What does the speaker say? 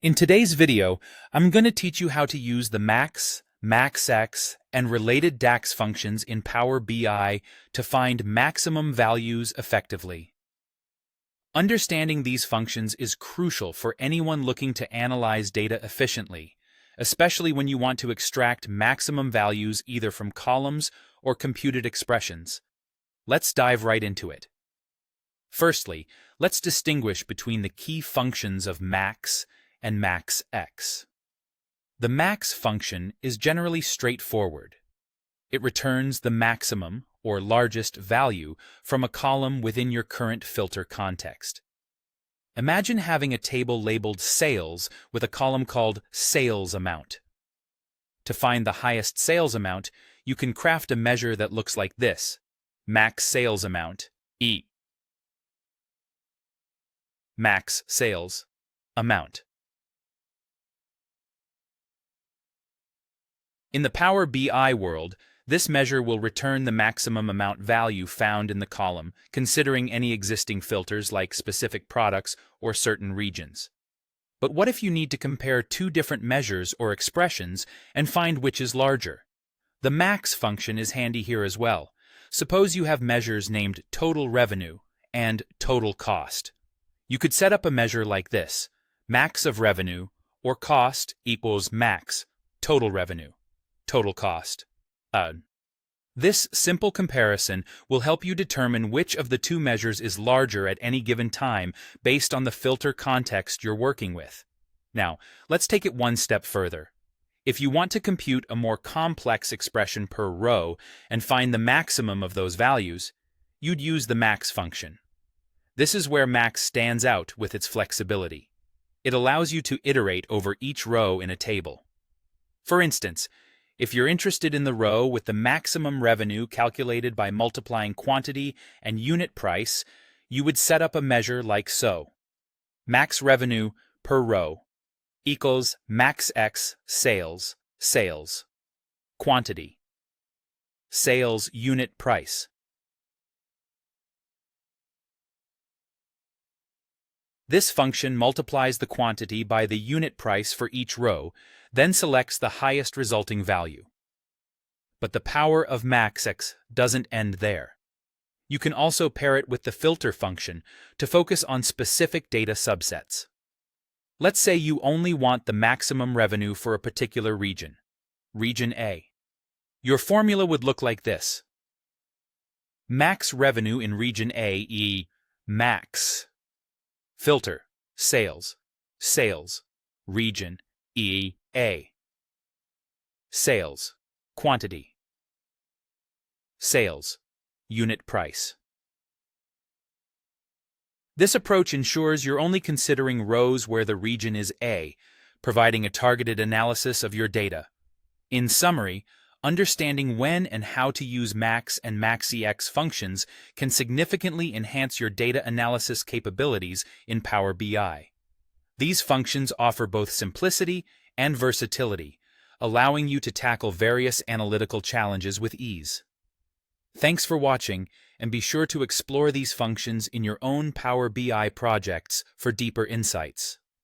In today's video, I'm going to teach you how to use the MAXX, MAXX, and related DAX functions in Power BI to find maximum values effectively. Understanding these functions is crucial for anyone looking to analyze data efficiently, especially when you want to extract maximum values either from columns or computed expressions. Let's dive right into it. Firstly, let's distinguish between the key functions of MAXX and MAXX. The MAXX function is generally straightforward. It returns the maximum, or largest, value from a column within your current filter context. Imagine having a table labeled Sales with a column called Sales Amount. To find the highest sales amount, you can craft a measure that looks like this: max sales amount, E. Max sales amount. In the Power BI world, this measure will return the maximum amount value found in the column, considering any existing filters like specific products or certain regions. But what if you need to compare two different measures or expressions and find which is larger? The MAXX function is handy here as well. Suppose you have measures named total revenue and total cost. You could set up a measure like this: max of revenue or cost equals max total revenue, total cost. This simple comparison will help you determine which of the two measures is larger at any given time based on the filter context you're working with. Now, let's take it one step further. If you want to compute a more complex expression per row and find the maximum of those values, you'd use the MAXX function. This is where MAXX stands out with its flexibility. It allows you to iterate over each row in a table. For instance, if you're interested in the row with the maximum revenue calculated by multiplying quantity and unit price, you would set up a measure like so: max revenue per row equals MAXX sales quantity sales unit price. This function multiplies the quantity by the unit price for each row, then selects the highest resulting value. But the power of MAXX doesn't end there. You can also pair it with the filter function to focus on specific data subsets. Let's say you only want the maximum revenue for a particular region, Region A. Your formula would look like this: max revenue in Region A max. Filter, sales, region, A. Sales, quantity, sales, unit price. This approach ensures you're only considering rows where the region is A, providing a targeted analysis of your data. In summary, understanding when and how to use MAXX and MAXX functions can significantly enhance your data analysis capabilities in Power BI. These functions offer both simplicity and versatility, allowing you to tackle various analytical challenges with ease. Thanks for watching, and be sure to explore these functions in your own Power BI projects for deeper insights.